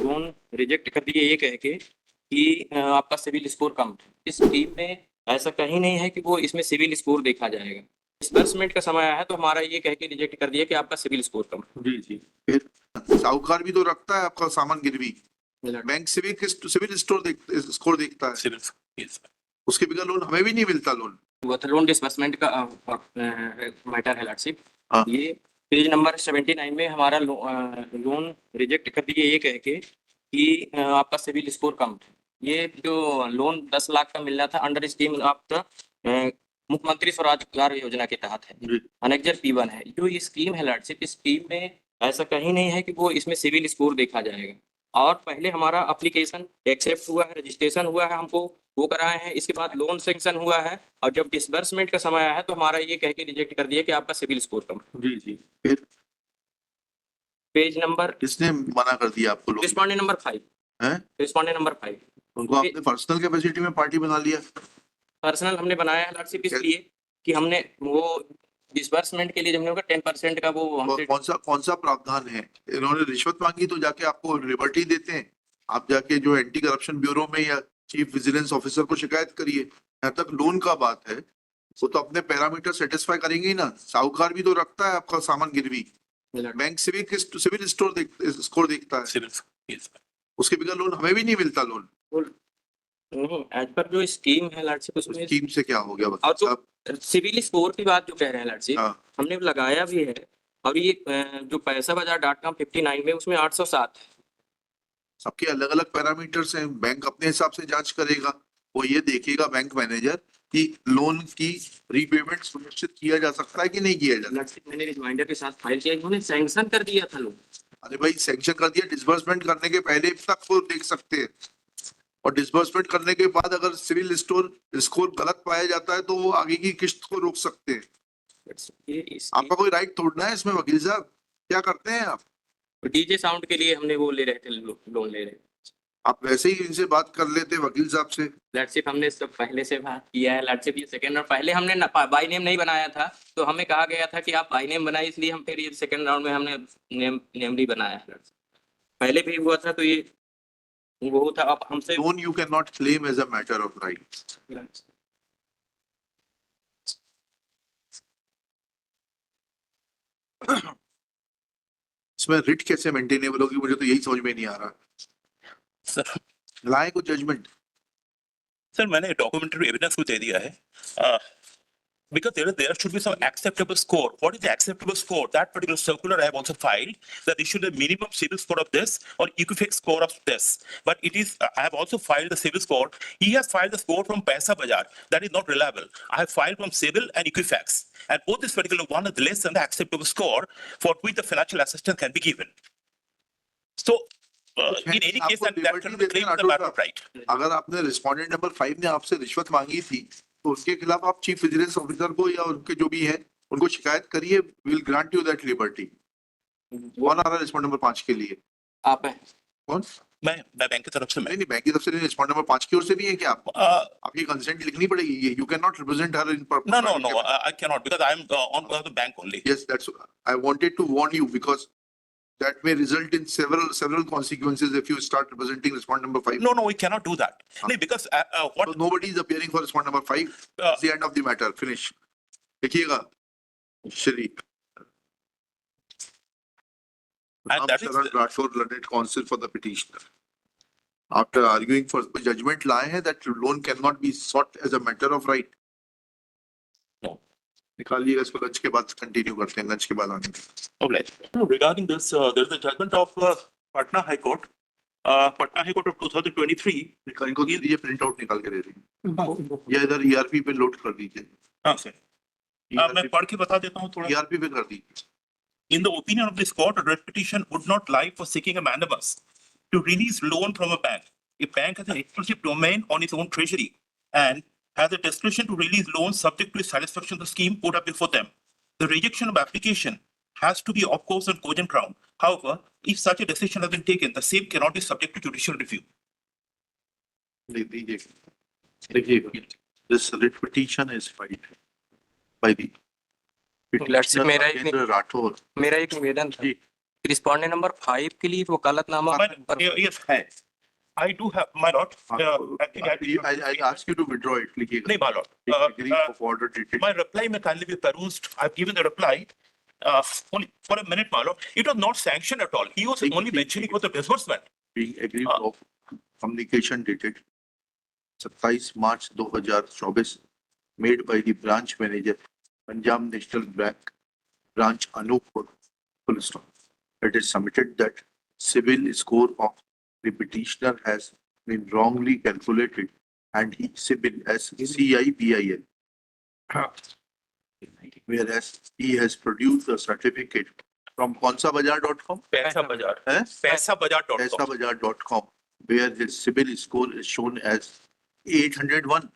Loan reject कर दिए ये कह के कि आपका सिविल स्कोर कम है। इस स्कीम में ऐसा कहीं नहीं है कि वो इसमें सिविल स्कोर देखा जाएगा। डिसबर्समेंट का समय आया है तो हमारा ये कह के रिजेक्ट कर दिया कि आपका सिविल स्कोर कम है। जी जी। फिर साहूकार भी तो रखता है आपका सामान गिरवी, बैंक सिविल स्कोर देखता है, उसके बगैर लोन हमें भी नहीं मिलता लोन। वो तो लोन डिसबर्समेंट का मैटर है लॉर्डशिप। हाँ। ये पेज नंबर 79 में हमारा लोन रिजेक्ट कर दिए ये कह के कि आपका सिविल स्कोर कम है। ये जो लोन 10 लाख का मिलना था अंडर स्कीम ऑफ द मुख्यमंत्री स्वरोजगार योजना के तहत है, जी। अनेक्जर P1 है। जो ये स्कीम है लॉर्डशिप, इस स्कीम में ऐसा कहीं नहीं है कि वो इसमें सिविल स्कोर देखा जाएगा। और पहले हमारा एप्लीकेशन एक्सेप्ट हुआ है, रजिस्ट्रेशन हुआ है, हमको वो कराए हैं, इसके बाद लोन सेंक्शन हुआ है, और जब डिसबर्समेंट का समय आया है तो हमारा ये कह के रिजेक्ट कर दिया कि आपका सिविल स्कोर कम है। जी जी। फिर पेज नंबर किसने मना कर दिया आपको लोन? Respondent number 5। हैं? रिस्पॉन्डेंट नंबर 5 उनको आपने पर्सनल कैपेसिटी में पार्टी बना लिया? पर्सनल हमने बनाया है लॉर्डशिप इसलिए कि हमने वो डिसबर्समेंट के लिए जब हमने उनका 10% का वो हमसे कौन सा प्रावधान है? इन्होंने रिश्वत मांगी तो जाके आपको लिबर्टी देते हैं, आप जाके जो एंटी करप्शन ब्यूरो में या चीफ विजिलेंस ऑफिसर को शिकायत करिए। यहाँ तक लोन का बात है, वो तो अपने पैरामीटर सेटिस्फाई करेंगे ही ना। साहूकार भी तो रखता है आपका सामान गिरवी, बैंक सिविल स्कोर देखता है, उसके बगैर लोन हमें भी नहीं मिलता लोन। नहीं, एज पर जो स्कीम है लॉर्डशिप उसमें स्कीम से क्या हो गया और बताओ? जो सिविल स्कोर की बात जो कह रहे हैं लॉर्डशिप, हाँ। हमने लगाया भी है। और ये जो पैसाबाजार.com 59 में उसमें 807 है। सबके अलग अलग पैरामीटर्स हैं, बैंक अपने हिसाब से जांच करेगा। वो ये देखेगा बैंक मैनेजर कि लोन की रीपेमेंट सुनिश्चित किया जा सकता है कि नहीं किया जा सकता। मैंने रिमाइंडर के साथ फाइल किया, इन्होंने सैंक्शन कर दिया था लोन। अरे भाई सैंक्शन कर दिया, डिसबर्समेंट करने के पहले तक वो देख सकते हैं, और डिसबर्समेंट करने के बाद अगर सिविल स्कोर गलत पाया जाता है तो वो आगे की किस्त को रोक सकते हैं। आपका कोई राइट तोड़ना है इसमें वकील साहब? क्या करते हैं आप? डीजे साउंड के लिए हमने वो ले रहे थे, लोन ले रहे थे। आप वैसे ही इनसे बात कर लेते वकील साहब से। लॉर्डशिप हमने सब पहले से बात किया है लॉर्डशिप। ये सेकंड राउंड पहले हमने बाई नेम नहीं बनाया था, तो हमें कहा गया था कि आप बाई नेम बनाए, इसलिए हम फिर ये सेकंड राउंड में हमने नेम भी बनाया है। पहले भी हुआ था तो ये वो था। अब हमसे loan you can not claim as a matter of right. इसमें रिट कैसे मेंटेनेबल होगी, मुझे तो यही समझ में नहीं आ रहा। सर लाए को जजमेंट। सर मैंने डॉक्यूमेंट्री एविडेंस को दे दिया है, because there should be some acceptable score. What is the acceptable score? That particular circular I have also filed that they should have minimum civil score of this or Equifax score of this. But it is I have also filed the civil score. He has filed the score from Paisabazaar. That is not reliable. I have filed from civil and Equifax, and both this particular one is less than the acceptable score for which the financial assistance can be given. So in any case, that can be claimed as a matter of right. अगर आपने respondent number 5 ने आपसे रिश्वत मांगी थी तो उसके खिलाफ आप चीफ विजिलेंस ऑफिसर को या उनके जो भी है उनको शिकायत करिए, will grant you that liberty. कौन आ रहा है रिस्पोंडेंट नंबर 5 के लिए? आप है। कौन? मैं बैंक की तरफ से नहीं, बैंक की तरफ से नहीं, रिस्पोंडेंट नंबर 5 की ओर से भी है क्या? आपकी कंसेंट लिखनी पड़ेगी। You can not represent her in No, I cannot because I am on the bank only. Yes, that's I wanted to warn you because that may result in several consequences if you start representing respondent number 5. No, we cannot do that. No, because what? So nobody is appearing for respondent number 5. It's the end of the matter. Finish. देखिएगा Shri And that is Sharan Rathore, learned counsel for the petitioner. After arguing for judgment लाए हैं that loan cannot be sought as a matter of right. No. निकालिएगा इसको, lunch के बाद continue करते हैं, lunch के बाद आने। Okay. Regarding this, there is a judgment of Patna High Court. Patna High Court of 2023. इनको दीजिए, प्रिंट आउट निकाल के दे दीजिए या इधर ERP पे लोड कर दीजिए। हाँ सर, मैं पढ़ के बता देता हूँ थोड़ा। ERP पे कर दीजिए। In the opinion of this court, a writ petition would not lie for seeking a mandamus to release loan from a bank. A bank has an exclusive domain on its own treasury and has a discretion to release loans subject to the satisfaction of the scheme put up before them. The rejection of application has to be of course on cogent ground. However, if such a decision has been taken, the same cannot be subject to judicial review. देखिएगा, this writ petition is filed by the मेरा एक Rathore. निवेदन था respondent number 5 के लिए वकालतनामा पर Yes, है. I do have, my lord. I think I'll ask you to withdraw it. लिखिएगा. नहीं, my lord. Degree of order dated. My reply may kindly be perused. I've given the reply. Only for a minute, my lord. It was not sanctioned at all. He was only mentioning about the disbursement. Being agreed of communication dated 27 March 2024 made by the branch manager Punjab National Bank branch Anuppur full stop. It is submitted that civil score of the petitioner has been wrongly calculated and he civil as CIBIL, whereas he has produced a certificate from konsabazaar.com, पैसा बाजार. eh? पैसाbazaar.com. Paisabazaar.com, where his civil score is shown as 801,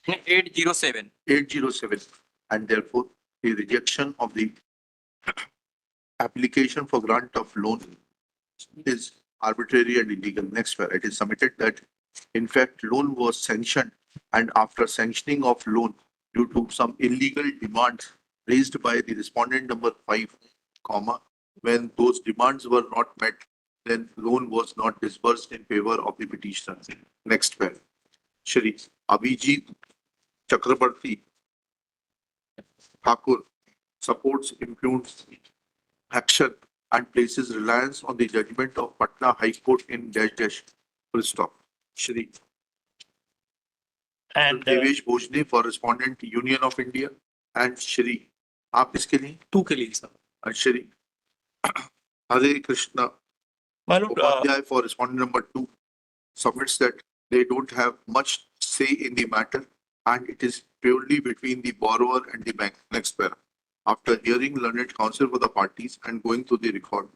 807 807, and therefore the rejection of the application for grant of loan is arbitrary and illegal. Next, where it is submitted that in fact loan was sanctioned, and after sanctioning of loan due to some illegal demands raised by the respondent number 5, comma, when those demands were not met, then loan was not disbursed in favor of the petitioner. Next, where Shri Abhijit Chakrabarti Thakur supports impugns action and places reliance on the judgment of Patna High Court in dash dash full stop. Shri And Devesh Bhojne for respondent Union of India and Shri आप इसके लिए 2 के लिए sir. and Shri Hare Krishna my lord, Upadhyay for respondent number 2 submits that they don't have much say in the matter and it is purely between the borrower and the bank. Next para. After hearing learned counsel for the parties and going through the record,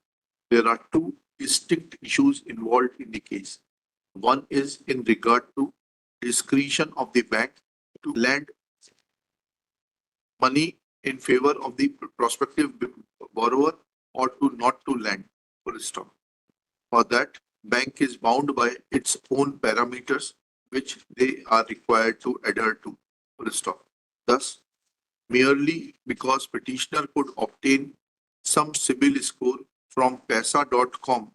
there are two distinct issues involved in the case. One is in regard to discretion of the bank to lend money in favor of the prospective borrower or to not to lend. Full stop. For that, bank is bound by its own parameters which they are required to adhere to. Full stop. Thus, merely because petitioner could obtain some CIBIL score from Paisa.com,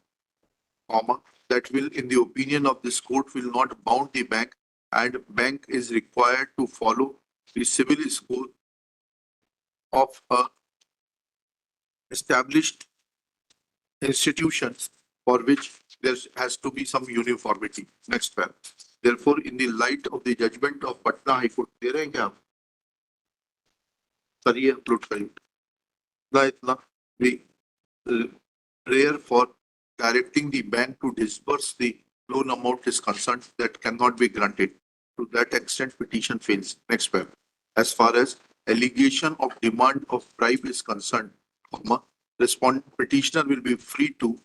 comma, that will, in the opinion of this court, will not bound the bank, and bank is required to follow the CIBIL score of a established institution for which there has to be some uniformity. Next paragraph. Therefore, in the light of the judgment of Patna High Court, दे रहे हैं क्या आप? करिए upload करिए. इतना the prayer for directing the bank to disburse the loan amount is concerned that cannot be granted. To that extent, petition fails. Next paragraph. As far as allegation of demand of bribe is concerned, comma, petitioner will be free to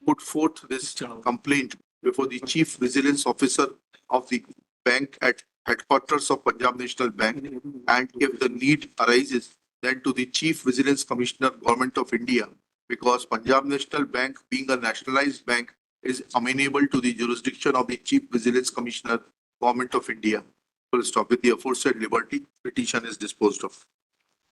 put forth this complaint before the chief vigilance officer of the bank at headquarters of Punjab National Bank, and if the need arises, then to the chief vigilance commissioner, Government of India, because Punjab National Bank, being a nationalized bank, is amenable to the jurisdiction of the chief vigilance commissioner, Government of India. Full stop. With the aforesaid liberty, petition is disposed of.